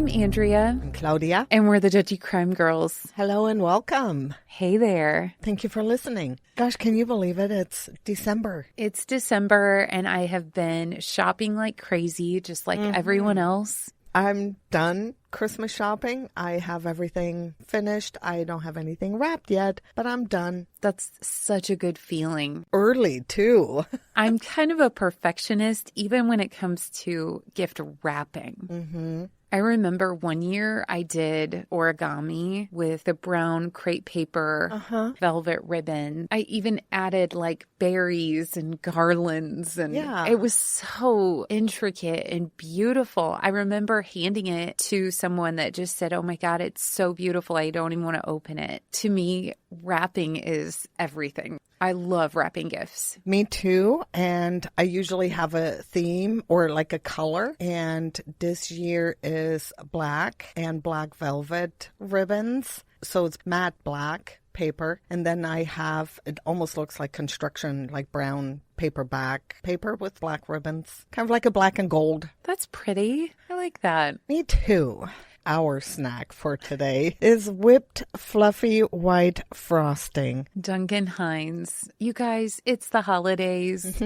I'm Andrea. I'm Claudia. And we're the Judgy Crime Girls. Hello and welcome. Hey there. Thank you for listening. Gosh, can you believe it? It's December. It's December, and I have been shopping like crazy, just like everyone else. I'm done Christmas shopping. I have everything finished. I don't have anything wrapped yet, but I'm done. That's such a good feeling. Early, too. I'm kind of a perfectionist, even when it comes to gift wrapping. I remember one year I did origami with the brown crepe paper, velvet ribbon. I even added like berries and garlands, and it was so intricate and beautiful. I remember handing it to someone that just said, "Oh my God, it's so beautiful. I don't even want to open it." To me, wrapping is everything. I love wrapping gifts. Me too. And I usually have a theme or like a color. And this year is black and black velvet ribbons. So it's matte black paper. And then I have, it almost looks like construction, like brown paperback paper with black ribbons. Kind of like a black and gold. That's pretty. I like that. Me too. Our snack for today is whipped fluffy white frosting. Duncan Hines. You guys, it's the holidays.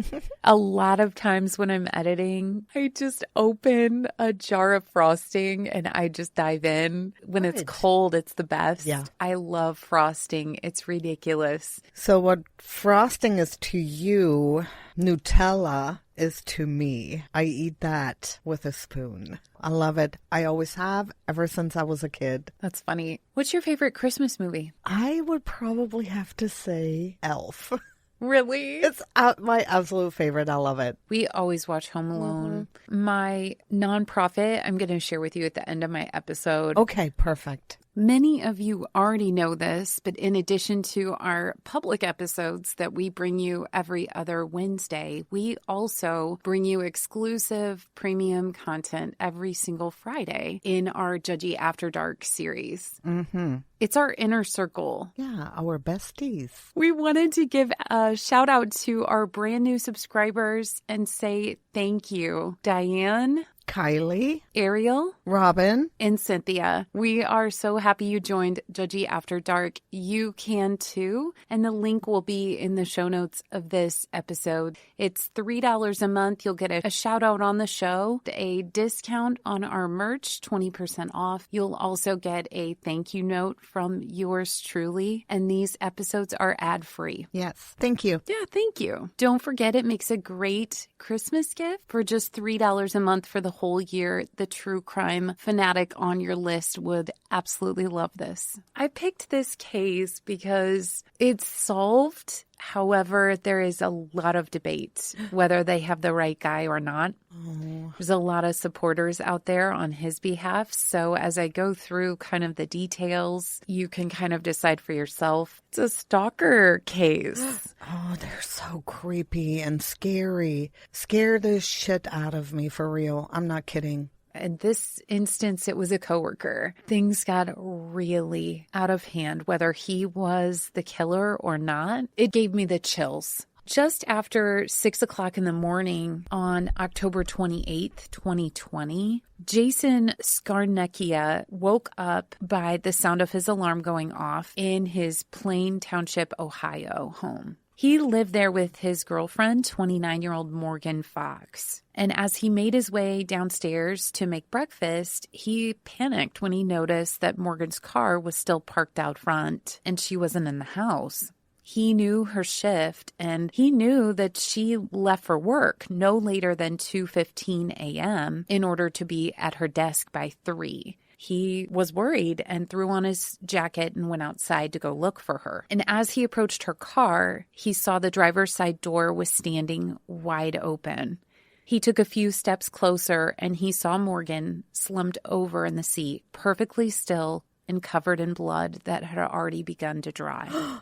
A lot of times when I'm editing, I just open a jar of frosting and I just dive in. When it's cold, it's the best. Yeah. I love frosting. It's ridiculous. So what frosting is to you, Nutella is to me. I eat that with a spoon. I love it. I always have, ever since I was a kid. That's funny. What's your favorite Christmas movie? I would probably have to say Elf. Really? It's my absolute favorite. I love it. We always watch Home Alone. My nonprofit, I'm going to share with you at the end of my episode. Okay, perfect. Many of you already know this, but in addition to our public episodes that we bring you every other Wednesday, we also bring you exclusive premium content every single Friday in our Judgy After Dark series. It's our inner circle. Yeah, our besties. We wanted to give a shout out to our brand new subscribers and say thank you. Diane, Kylie, Ariel, Robin, and Cynthia. We are so happy you joined Judgy After Dark. You can too, and the link will be in the show notes of this episode. It's $3 a month. You'll get a shout out on the show, a discount on our merch, 20% off. You'll also get a thank you note from yours truly, and these episodes are ad-free. Yes, thank you. Yeah, thank you. Don't forget, it makes a great Christmas gift for just $3 a month for the whole year. The true crime fanatic on your list would absolutely love this. I picked this case because it's solved. However, there is a lot of debate whether they have the right guy or not. There's a lot of supporters out there on his behalf. So as I go through kind of the details, you can kind of decide for yourself. It's a stalker case. Oh, they're so creepy and scary. Scare the shit out of me, for real. I'm not kidding. In this instance, it was a coworker. Things got really out of hand, whether he was the killer or not. It gave me the chills. Just after 6 o'clock in the morning on October 28th, 2020, Jason Scarnecchia woke up by the sound of his alarm going off in his Plain Township, Ohio home. He lived there with his girlfriend, 29-year-old Morgan Fox. And as he made his way downstairs to make breakfast, he panicked when he noticed that Morgan's car was still parked out front and she wasn't in the house. He knew her shift, and he knew that she left for work no later than 2:15 a.m. in order to be at her desk by 3. He was worried and threw on his jacket and went outside to go look for her. And as he approached her car, he saw the driver's side door was standing wide open. He took a few steps closer and he saw Morgan slumped over in the seat, perfectly still and covered in blood that had already begun to dry.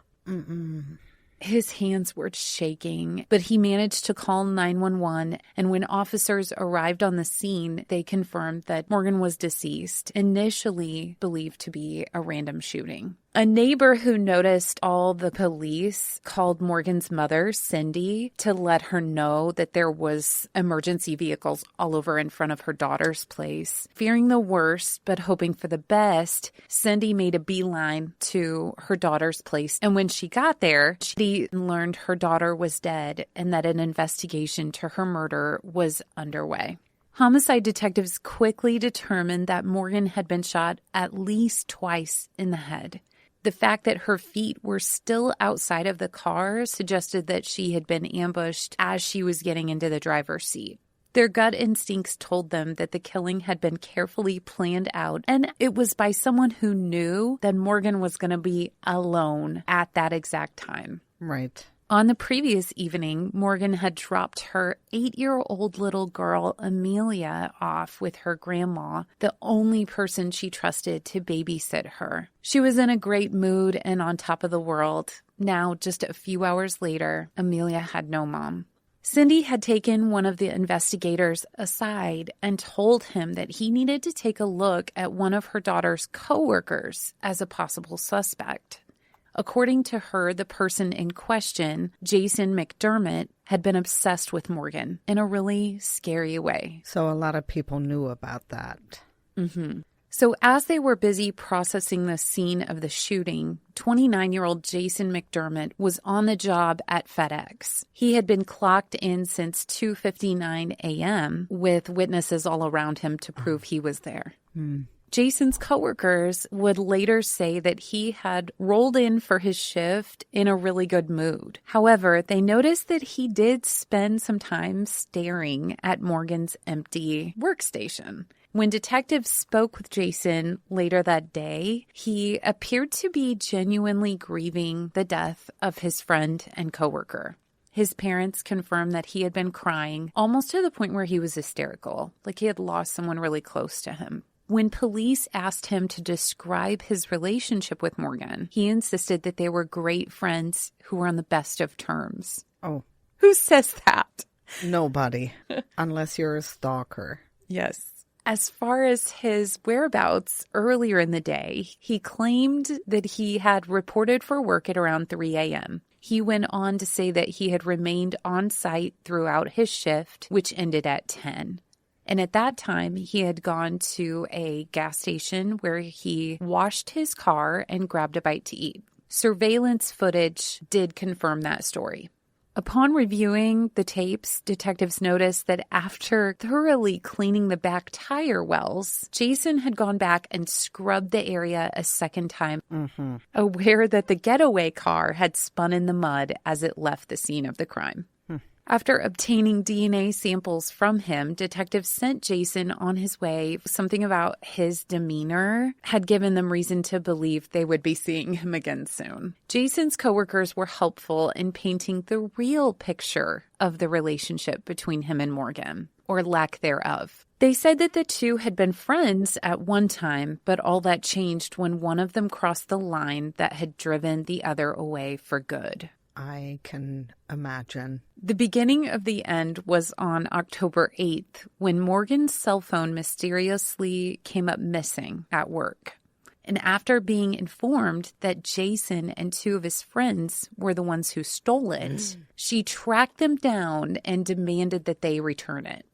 His hands were shaking, but he managed to call 911, and when officers arrived on the scene, they confirmed that Morgan was deceased, initially believed to be a random shooting. A neighbor who noticed all the police called Morgan's mother, Cindy, to let her know that there was emergency vehicles all over in front of her daughter's place. Fearing the worst, but hoping for the best, Cindy made a beeline to her daughter's place. And when she got there, she learned her daughter was dead and that an investigation to her murder was underway. Homicide detectives quickly determined that Morgan had been shot at least twice in the head. The fact that her feet were still outside of the car suggested that she had been ambushed as she was getting into the driver's seat. Their gut instincts told them that the killing had been carefully planned out, and it was by someone who knew that Morgan was going to be alone at that exact time. Right. On the previous evening, Morgan had dropped her 8-year-old little girl, Amelia, off with her grandma, the only person she trusted to babysit her. She was in a great mood and on top of the world. Now, just a few hours later, Amelia had no mom. Cindy had taken one of the investigators aside and told him that he needed to take a look at one of her daughter's coworkers as a possible suspect. According to her, the person in question, Jason McDermott, had been obsessed with Morgan in a really scary way. So a lot of people knew about that. Mm-hmm. So as they were busy processing the scene of the shooting, 29-year-old Jason McDermott was on the job at FedEx. He had been clocked in since 2:59 a.m. with witnesses all around him to prove he was there. Jason's coworkers would later say that he had rolled in for his shift in a really good mood. However, they noticed that he did spend some time staring at Morgan's empty workstation. When detectives spoke with Jason later that day, he appeared to be genuinely grieving the death of his friend and coworker. His parents confirmed that he had been crying almost to the point where he was hysterical, like he had lost someone really close to him. When police asked him to describe his relationship with Morgan, he insisted that they were great friends who were on the best of terms. Oh. Who says that? Nobody, unless you're a stalker. Yes. As far as his whereabouts earlier in the day, he claimed that he had reported for work at around 3 a.m. He went on to say that he had remained on site throughout his shift, which ended at 10. And at that time, he had gone to a gas station where he washed his car and grabbed a bite to eat. Surveillance footage did confirm that story. Upon reviewing the tapes, detectives noticed that after thoroughly cleaning the back tire wells, Jason had gone back and scrubbed the area a second time, aware that the getaway car had spun in the mud as it left the scene of the crime. After obtaining DNA samples from him, detectives sent Jason on his way. Something about his demeanor had given them reason to believe they would be seeing him again soon. Jason's coworkers were helpful in painting the real picture of the relationship between him and Morgan, or lack thereof. They said that the two had been friends at one time, but all that changed when one of them crossed the line that had driven the other away for good. I can imagine. The beginning of the end was on October 8th when Morgan's cell phone mysteriously came up missing at work. And after being informed that Jason and two of his friends were the ones who stole it, she tracked them down and demanded that they return it.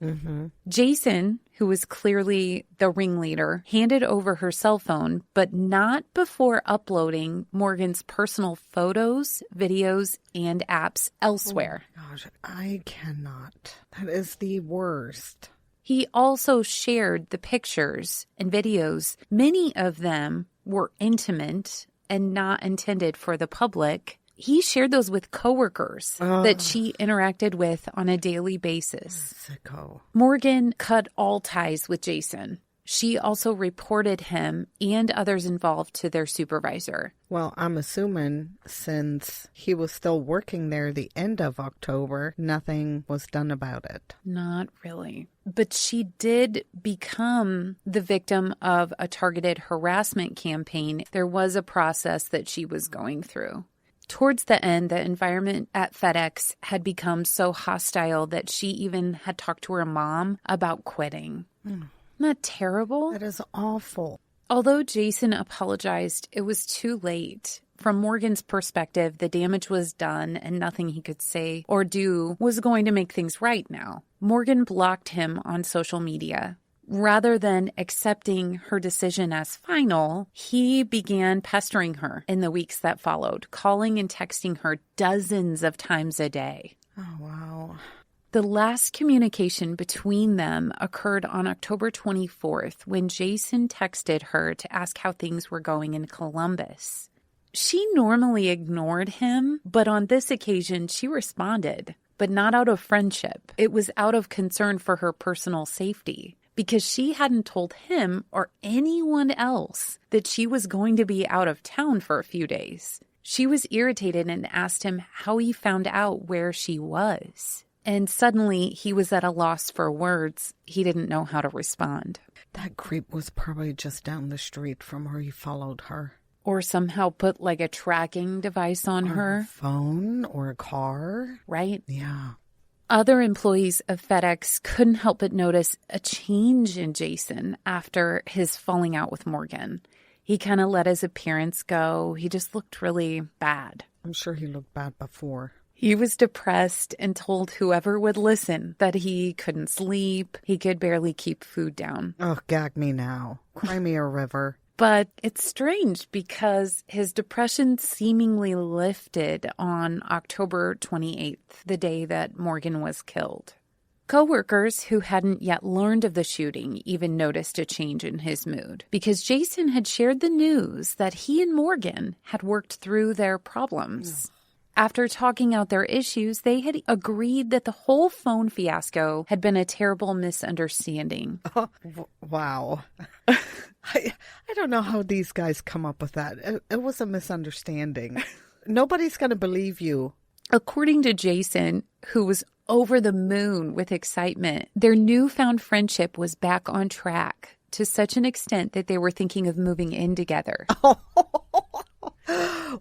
Jason, who was clearly the ringleader, handed over her cell phone, but not before uploading Morgan's personal photos, videos, and apps elsewhere. Oh my gosh, I cannot. That is the worst. He also shared the pictures and videos. Many of them were intimate and not intended for the public. He shared those with coworkers that she interacted with on a daily basis. Sicko. Morgan cut all ties with Jason. She also reported him and others involved to their supervisor. Well, I'm assuming since he was still working there the end of October, nothing was done about it. Not really. But she did become the victim of a targeted harassment campaign. There was a process that she was going through. Towards the end, the environment at FedEx had become so hostile that she even had talked to her mom about quitting. Isn't that terrible? That is awful. Although Jason apologized, it was too late. From Morgan's perspective, the damage was done and nothing he could say or do was going to make things right now. Morgan blocked him on social media. Rather than accepting her decision as final, he began pestering her in the weeks that followed, calling and texting her dozens of times a day. Oh, wow. The last communication between them occurred on October 24th when Jason texted her to ask how things were going in Columbus. She normally ignored him, but on this occasion she responded, but not out of friendship. It was out of concern for her personal safety, because she hadn't told him or anyone else that she was going to be out of town for a few days. She was irritated and asked him how he found out where she was. And suddenly he was at a loss for words. He didn't know how to respond. That creep was probably just down the street from where he followed her. Or somehow put like a tracking device on her. A phone or a car. Right? Yeah. Other employees of FedEx couldn't help but notice a change in Jason after his falling out with Morgan. He kind of let his appearance go. He just looked really bad. I'm sure he looked bad before. He was depressed and told whoever would listen that he couldn't sleep. He could barely keep food down. Oh, gag me now. Cry me a river. But it's strange because his depression seemingly lifted on October 28th, the day that Morgan was killed. Coworkers who hadn't yet learned of the shooting even noticed a change in his mood because Jason had shared the news that he and Morgan had worked through their problems. After talking out their issues, they had agreed that the whole phone fiasco had been a terrible misunderstanding. Oh, wow. I don't know how these guys come up with that. It was a misunderstanding. Nobody's going to believe you. According to Jason, who was over the moon with excitement, their newfound friendship was back on track to such an extent that they were thinking of moving in together.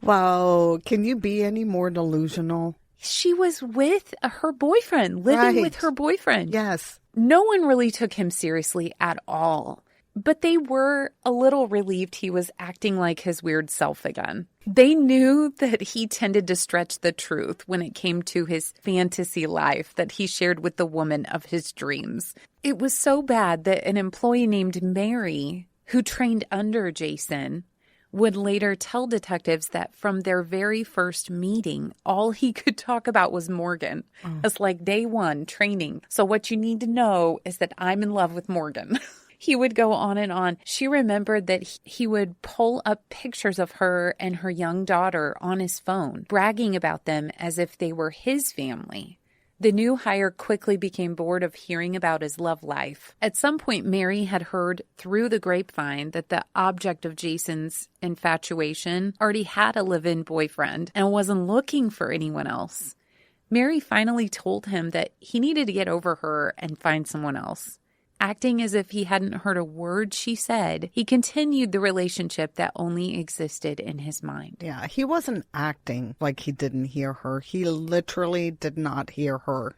Wow. Can you be any more delusional? She was with her boyfriend, living with her boyfriend. Yes. No one really took him seriously at all. But they were a little relieved he was acting like his weird self again. They knew that he tended to stretch the truth when it came to his fantasy life that he shared with the woman of his dreams. It was so bad that an employee named Mary, who trained under Jason, would later tell detectives that from their very first meeting, all he could talk about was Morgan. It's like day one training. So what you need to know is that I'm in love with Morgan. He would go on and on. She remembered that he would pull up pictures of her and her young daughter on his phone, bragging about them as if they were his family. The new hire quickly became bored of hearing about his love life. At some point, Mary had heard through the grapevine that the object of Jason's infatuation already had a live-in boyfriend and wasn't looking for anyone else. Mary finally told him that he needed to get over her and find someone else. Acting as if he hadn't heard a word she said, he continued the relationship that only existed in his mind. Yeah, he wasn't acting like he didn't hear her. He literally did not hear her.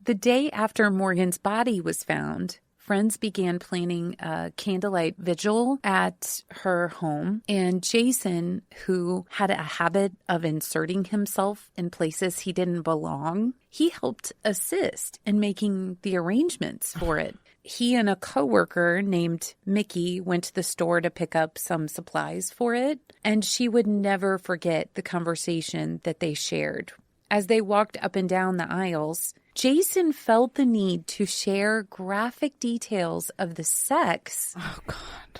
The day after Morgan's body was found, friends began planning a candlelight vigil at her home, and Jason, who had a habit of inserting himself in places he didn't belong, he helped assist in making the arrangements for it. He and a coworker named Mickey went to the store to pick up some supplies for it, and she would never forget the conversation that they shared. As they walked up and down the aisles, Jason felt the need to share graphic details of the sex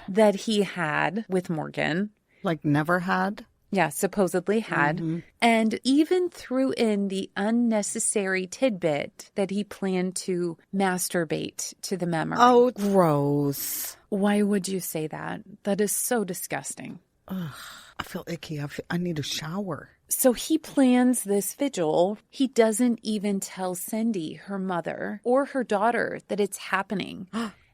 that he had with Morgan. Like never had? Yeah, supposedly had. Mm-hmm. And even threw in the unnecessary tidbit that he planned to masturbate to the memory. Oh, gross. Why would you say that? That is so disgusting. Ugh, I feel icky. I need a shower. So he plans this vigil. He doesn't even tell Cindy, her mother, or her daughter that it's happening.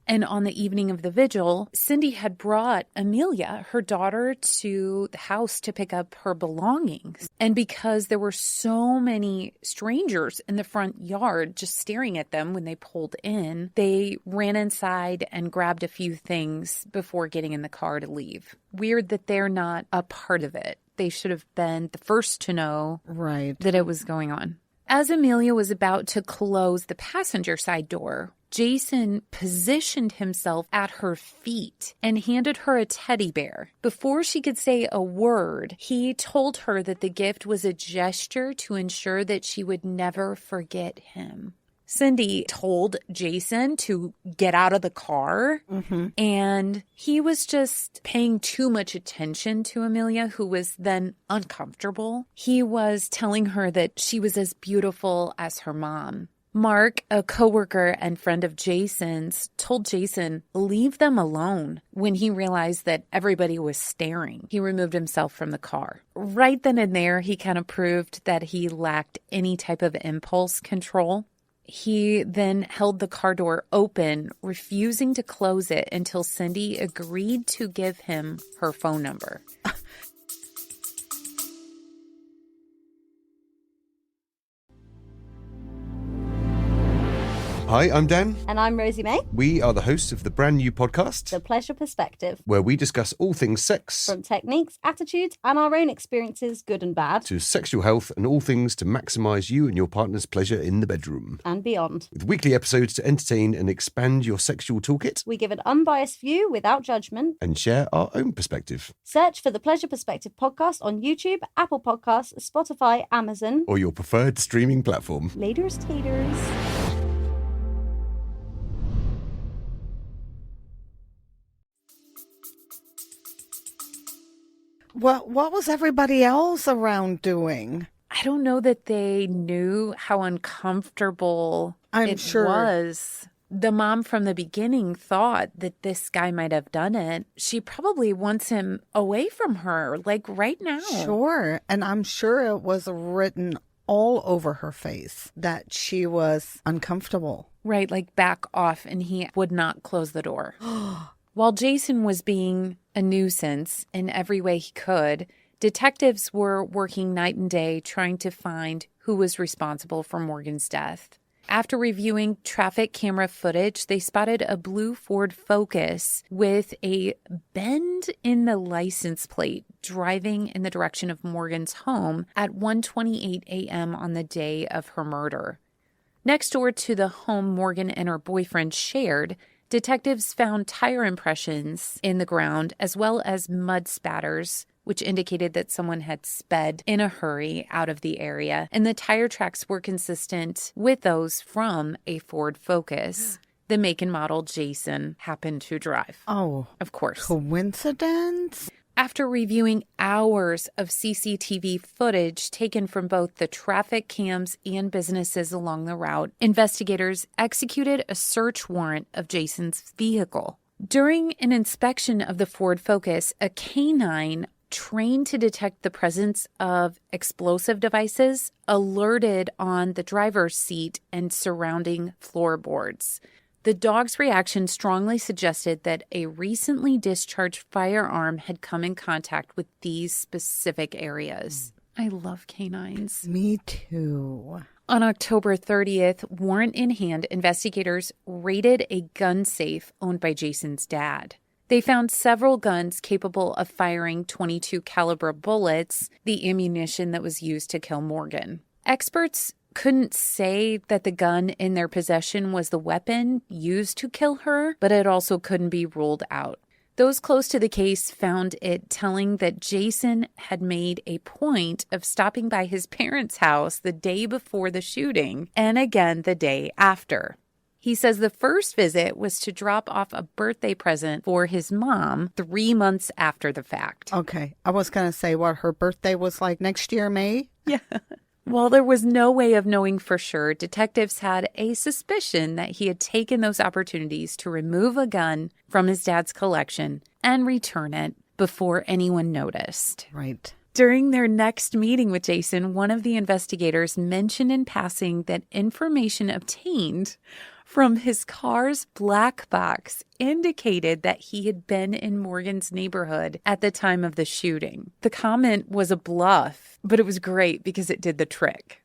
And on the evening of the vigil, Cindy had brought Amelia, her daughter, to the house to pick up her belongings. And because there were so many strangers in the front yard just staring at them when they pulled in, they ran inside and grabbed a few things before getting in the car to leave. Weird that they're not a part of it. They should have been the first to know that it was going on. As Amelia was about to close the passenger side door, Jason positioned himself at her feet and handed her a teddy bear. Before she could say a word, he told her that the gift was a gesture to ensure that she would never forget him. Cindy told Jason to get out of the car, and he was just paying too much attention to Amelia, who was then uncomfortable. He was telling her that she was as beautiful as her mom. Mark, a coworker and friend of Jason's, told Jason, leave them alone. When he realized that everybody was staring, he removed himself from the car. Right then and there, he kind of proved that he lacked any type of impulse control. He then held the car door open, refusing to close it until Cindy agreed to give him her phone number. Hi, I'm Dan. And I'm Rosie May. We are the hosts of the brand new podcast, The Pleasure Perspective, where we discuss all things sex, from techniques, attitudes, and our own experiences, good and bad, to sexual health and all things to maximise you and your partner's pleasure in the bedroom. and beyond. With weekly episodes to entertain and expand your sexual toolkit We give an unbiased view without judgment. and share our own perspective. Search for The Pleasure Perspective podcast on YouTube, Apple Podcasts, Spotify, Amazon. Or your preferred streaming platform. Laters taters. What was everybody else around doing? I don't know that they knew how uncomfortable it was. The mom from the beginning thought that this guy might have done it. She probably wants him away from her, like right now. Sure. And I'm sure it was written all over her face that she was uncomfortable. Right, like back off, and he would not close the door. While Jason was being a nuisance in every way he could, detectives were working night and day trying to find who was responsible for Morgan's death. After reviewing traffic camera footage, they spotted a blue Ford Focus with a bend in the license plate driving in the direction of Morgan's home at 1:28 a.m. on the day of her murder. Next door to the home Morgan and her boyfriend shared, detectives found tire impressions in the ground as well as mud spatters, which indicated that someone had sped in a hurry out of the area. And the tire tracks were consistent with those from a Ford Focus. The make and model Jason happened to drive. Oh, of course. Coincidence? After reviewing hours of CCTV footage taken from both the traffic cams and businesses along the route, investigators executed a search warrant of Jason's vehicle. During an inspection of the Ford Focus, a canine trained to detect the presence of explosive devices alerted on the driver's seat and surrounding floorboards. The dog's reaction strongly suggested that a recently discharged firearm had come in contact with these specific areas. I love canines. Me too. On October 30th, warrant in hand, investigators raided a gun safe owned by Jason's dad. They found several guns capable of firing .22 caliber bullets, the ammunition that was used to kill Morgan. Experts couldn't say that the gun in their possession was the weapon used to kill her, but it also couldn't be ruled out. Those close to the case found it telling that Jason had made a point of stopping by his parents' house the day before the shooting and again the day after. He says the first visit was to drop off a birthday present for his mom 3 months after the fact. Okay. I was going to say what her birthday was like next year, May. Yeah. While there was no way of knowing for sure, detectives had a suspicion that he had taken those opportunities to remove a gun from his dad's collection and return it before anyone noticed. Right. During their next meeting with Jason, one of the investigators mentioned in passing that information obtained from his car's black box indicated that he had been in Morgan's neighborhood at the time of the shooting. The comment was a bluff, but it was great because it did the trick.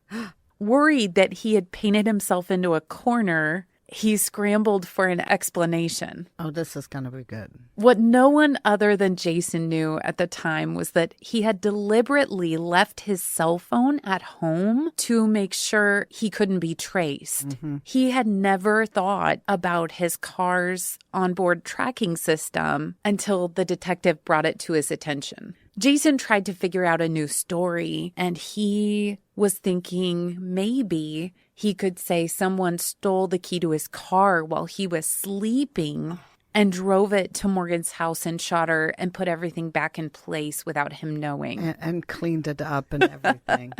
Worried that he had painted himself into a corner, he scrambled for an explanation. Oh, this is going to be good. What no one other than Jason knew at the time was that he had deliberately left his cell phone at home to make sure he couldn't be traced. Mm-hmm. He had never thought about his car's onboard tracking system until the detective brought it to his attention. Jason tried to figure out a new story, and he was thinking maybe he could say someone stole the key to his car while he was sleeping and drove it to Morgan's house and shot her and put everything back in place without him knowing. And cleaned it up and everything.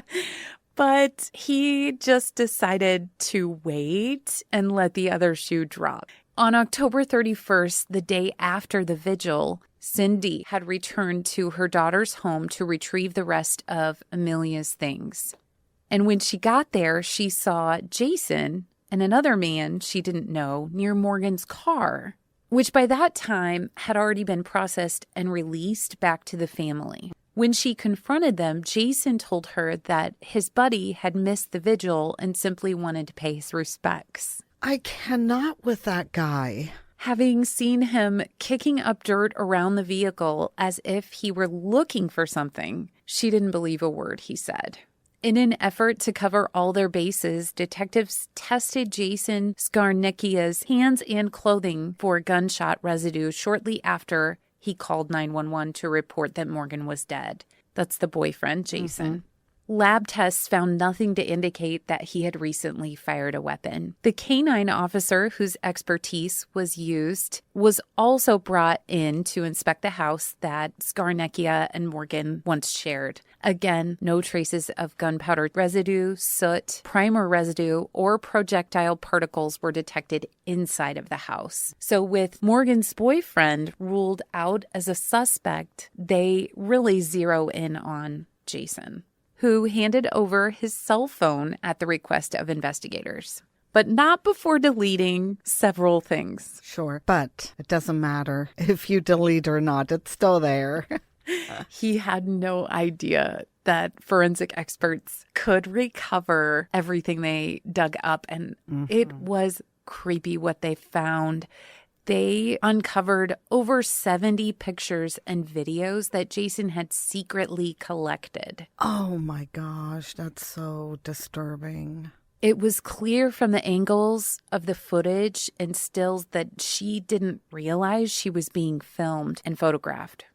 But he just decided to wait and let the other shoe drop. On October 31st, the day after the vigil, Cindy had returned to her daughter's home to retrieve the rest of Amelia's things. And when she got there, she saw Jason and another man she didn't know near Morgan's car, which by that time had already been processed and released back to the family. When she confronted them, Jason told her that his buddy had missed the vigil and simply wanted to pay his respects. I cannot with that guy. Having seen him kicking up dirt around the vehicle as if he were looking for something, she didn't believe a word he said. In an effort to cover all their bases, detectives tested Jason Skarnickia's hands and clothing for gunshot residue shortly after he called 911 to report that Morgan was dead. That's the boyfriend, Jason. Mm-hmm. Lab tests found nothing to indicate that he had recently fired a weapon. The canine officer whose expertise was used was also brought in to inspect the house that Skarnickia and Morgan once shared. Again, no traces of gunpowder residue, soot, primer residue, or projectile particles were detected inside of the house. So with Morgan's boyfriend ruled out as a suspect, they really zero in on Jason, who handed over his cell phone at the request of investigators, but not before deleting several things. Sure, but it doesn't matter if you delete or not, it's still there. He had no idea that forensic experts could recover everything they dug up, and it was creepy what they found. They uncovered over 70 pictures and videos that Jason had secretly collected. Oh my gosh, that's so disturbing. It was clear from the angles of the footage and stills that she didn't realize she was being filmed and photographed.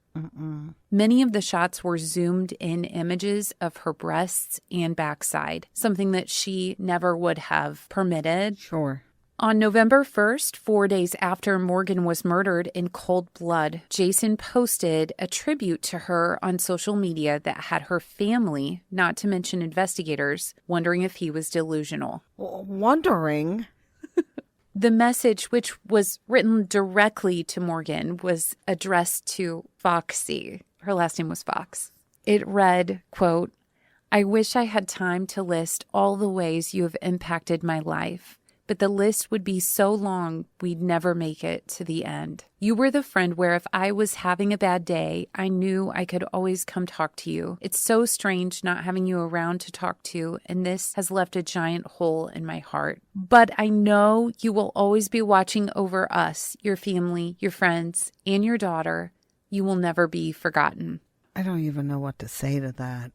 Many of the shots were zoomed in images of her breasts and backside, something that she never would have permitted. Sure. On November 1st, 4 days after Morgan was murdered in cold blood, Jason posted a tribute to her on social media that had her family, not to mention investigators, wondering if he was delusional. Wondering? The message, which was written directly to Morgan, was addressed to Foxy. Her last name was Fox. It read, quote, "I wish I had time to list all the ways you have impacted my life. But the list would be so long, we'd never make it to the end. You were the friend where if I was having a bad day, I knew I could always come talk to you. It's so strange not having you around to talk to, and this has left a giant hole in my heart. But I know you will always be watching over us, your family, your friends, and your daughter. You will never be forgotten." I don't even know what to say to that.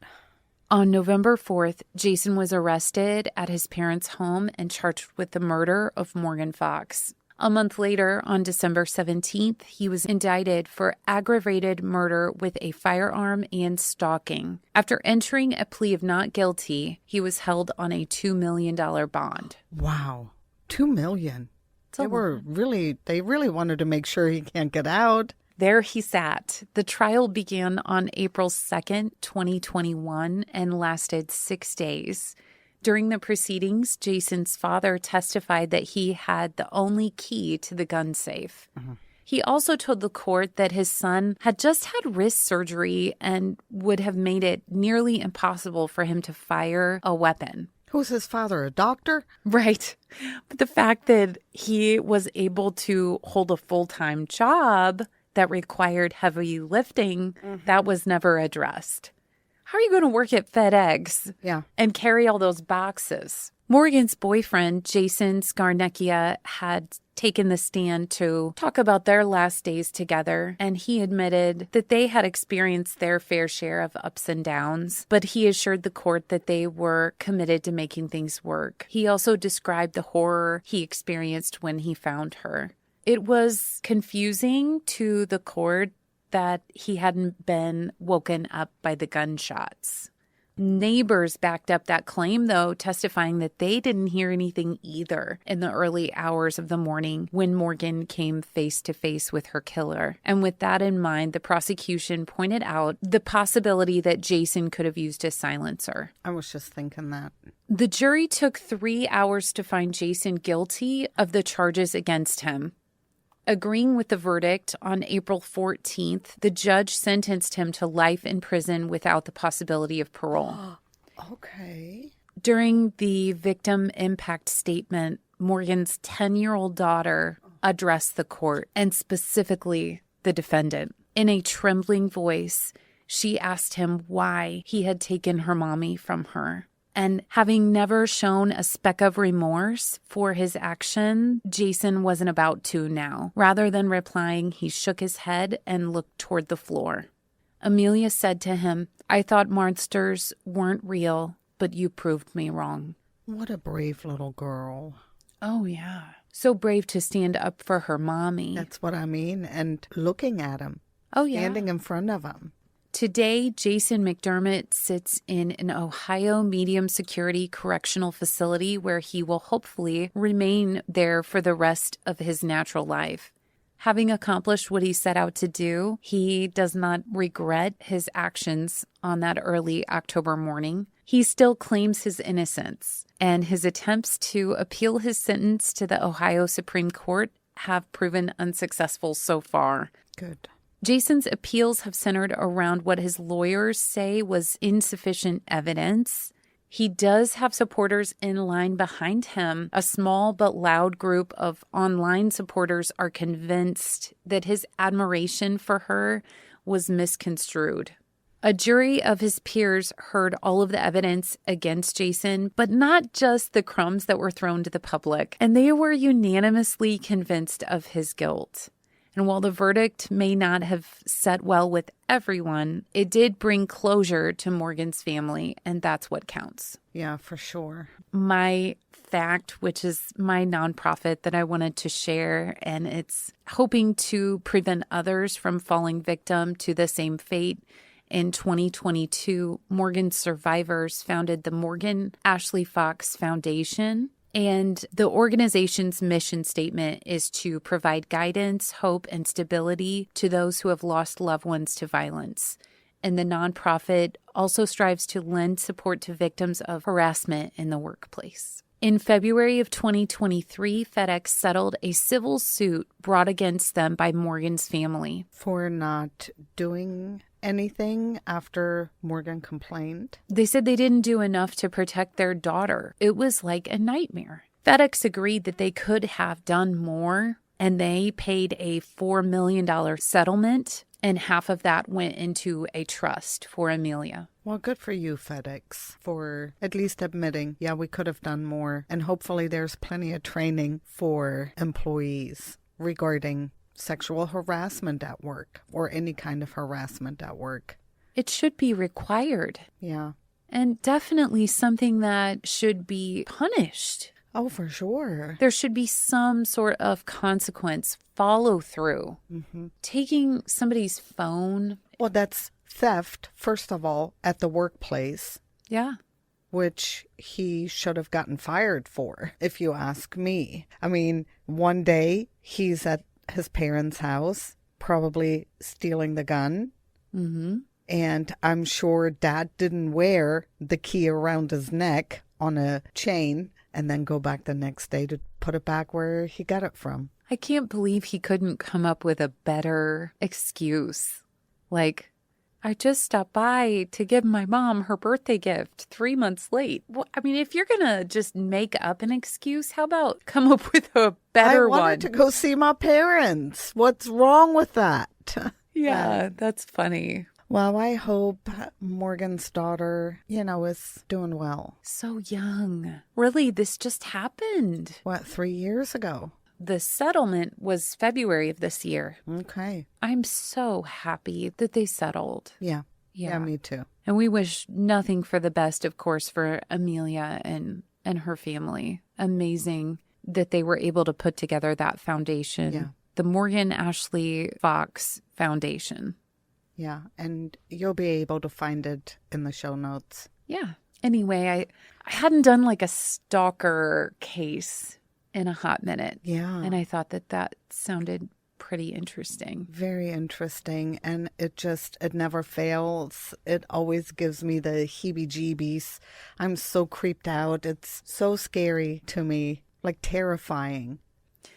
On November 4th, Jason was arrested at his parents' home and charged with the murder of Morgan Fox. A month later, on December 17th, he was indicted for aggravated murder with a firearm and stalking. After entering a plea of not guilty, he was held on a $2 million bond. Wow. $2 million. They really wanted to make sure he can't get out. There he sat. The trial began on April 2nd, 2021, and lasted 6 days. During the proceedings, Jason's father testified that he had the only key to the gun safe. He also told the court that his son had just had wrist surgery and would have made it nearly impossible for him to fire a weapon. Who's his father, a doctor? Right. But the fact that he was able to hold a full-time job that required heavy lifting, that was never addressed. How are you going to work at FedEx and carry all those boxes? Morgan's boyfriend, Jason Scarnecchia, had taken the stand to talk about their last days together, and he admitted that they had experienced their fair share of ups and downs, but he assured the court that they were committed to making things work. He also described the horror he experienced when he found her. It was confusing to the court that he hadn't been woken up by the gunshots. Neighbors backed up that claim, though, testifying that they didn't hear anything either in the early hours of the morning when Morgan came face to face with her killer. And with that in mind, the prosecution pointed out the possibility that Jason could have used a silencer. I was just thinking that. The jury took 3 hours to find Jason guilty of the charges against him. Agreeing with the verdict on April 14th, the judge sentenced him to life in prison without the possibility of parole. Okay. During the victim impact statement, Morgan's 10-year-old daughter addressed the court, and specifically the defendant. In a trembling voice, she asked him why he had taken her mommy from her. And having never shown a speck of remorse for his action, Jason wasn't about to now. Rather than replying, he shook his head and looked toward the floor. Amelia said to him, "I thought monsters weren't real, but you proved me wrong." What a brave little girl. Oh, yeah. So brave to stand up for her mommy. That's what I mean. And looking at him. Oh, yeah. Standing in front of him. Today, Jason McDermott sits in an Ohio medium security correctional facility where he will hopefully remain there for the rest of his natural life. Having accomplished what he set out to do, he does not regret his actions on that early October morning. He still claims his innocence, and his attempts to appeal his sentence to the Ohio Supreme Court have proven unsuccessful so far. Good. Jason's appeals have centered around what his lawyers say was insufficient evidence. He does have supporters in line behind him. A small but loud group of online supporters are convinced that his admiration for her was misconstrued. A jury of his peers heard all of the evidence against Jason, but not just the crumbs that were thrown to the public, and they were unanimously convinced of his guilt. And while the verdict may not have set well with everyone, it did bring closure to Morgan's family, and that's what counts. Yeah, for sure. My fact, which is my nonprofit that I wanted to share, and it's hoping to prevent others from falling victim to the same fate. In 2022, Morgan's survivors founded the Morgan Ashlye Fox Foundation. And the organization's mission statement is to provide guidance, hope, and stability to those who have lost loved ones to violence. And the nonprofit also strives to lend support to victims of harassment in the workplace. In February of 2023, FedEx settled a civil suit brought against them by Morgan's family. For not doing anything after Morgan complained? They said they didn't do enough to protect their daughter. It was like a nightmare. FedEx agreed that they could have done more, and they paid a $4 million settlement, and half of that went into a trust for Amelia. Well, good for you, FedEx, for at least admitting, yeah, we could have done more. And hopefully there's plenty of training for employees regarding sexual harassment at work or any kind of harassment at work. It should be required. Yeah. And definitely something that should be punished. Oh, for sure. There should be some sort of consequence, follow through. Mm-hmm. Taking somebody's phone. Well, that's theft, first of all, at the workplace. Yeah. Which he should have gotten fired for, if you ask me. I mean, one day he's at his parents' house, probably stealing the gun. Mm-hmm. And I'm sure Dad didn't wear the key around his neck on a chain and then go back the next day to put it back where he got it from. I can't believe he couldn't come up with a better excuse. Like, I just stopped by to give my mom her birthday gift 3 months late. Well, I mean, if you're going to just make up an excuse, how about come up with a better one? I wanted to go see my parents. What's wrong with that? Yeah, that's funny. Well, I hope Morgan's daughter, is doing well. So young. Really, this just happened. What, 3 years ago? The settlement was February of this year. Okay. I'm so happy that they settled. Yeah, me too. And we wish nothing for the best, of course, for Amelia and her family. Amazing that they were able to put together that foundation. Yeah. The Morgan Ashlye Fox Foundation. Yeah, and you'll be able to find it in the show notes. Yeah. Anyway, I hadn't done like a stalker case in a hot minute. Yeah. And I thought that sounded pretty interesting. Very interesting. And it never fails. It always gives me the heebie-jeebies. I'm so creeped out. It's so scary to me, like terrifying.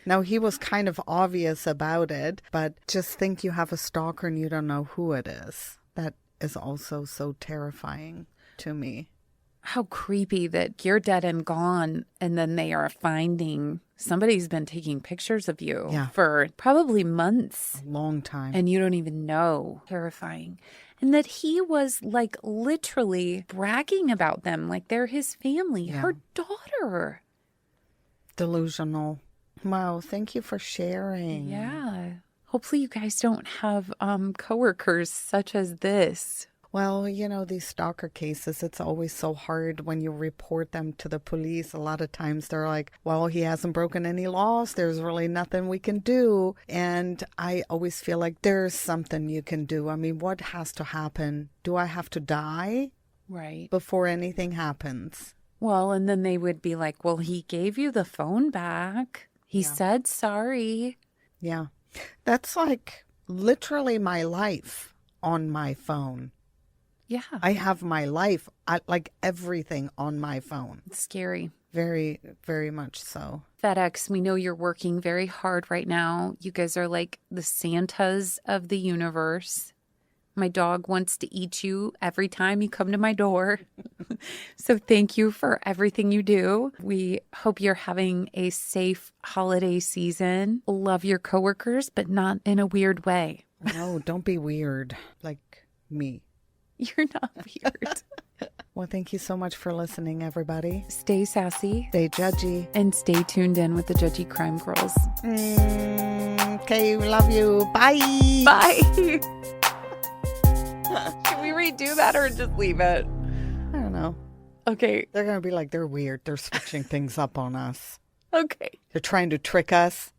Now, he was kind of obvious about it, but just think you have a stalker and you don't know who it is. That is also so terrifying to me. How creepy that you're dead and gone, and then they are finding somebody's been taking pictures of you for probably months. A long time. And you don't even know. Terrifying. And that he was like literally bragging about them like they're his family, her daughter. Delusional. Wow, thank you for sharing. Yeah. Hopefully you guys don't have coworkers such as this. Well, these stalker cases, it's always so hard when you report them to the police. A lot of times they're like, well, he hasn't broken any laws. There's really nothing we can do. And I always feel like there's something you can do. I mean, what has to happen? Do I have to die? Right. Before anything happens? Well, and then they would be like, well, he gave you the phone back. He said sorry. Yeah. That's like literally my life on my phone. Yeah. I have my life, like everything on my phone. It's scary. Very, very much so. FedEx, we know you're working very hard right now. You guys are like the Santas of the universe. My dog wants to eat you every time you come to my door. So thank you for everything you do. We hope you're having a safe holiday season. Love your coworkers, but not in a weird way. No, don't be weird like me. You're not weird. Well, thank you so much for listening, everybody. Stay sassy. Stay judgy. And stay tuned in with the Judgy Crime Girls. Okay, we love you. Bye. Bye. Can we redo that or just leave it? I don't know. Okay. They're going to be like, they're weird. They're switching things up on us. Okay. They're trying to trick us.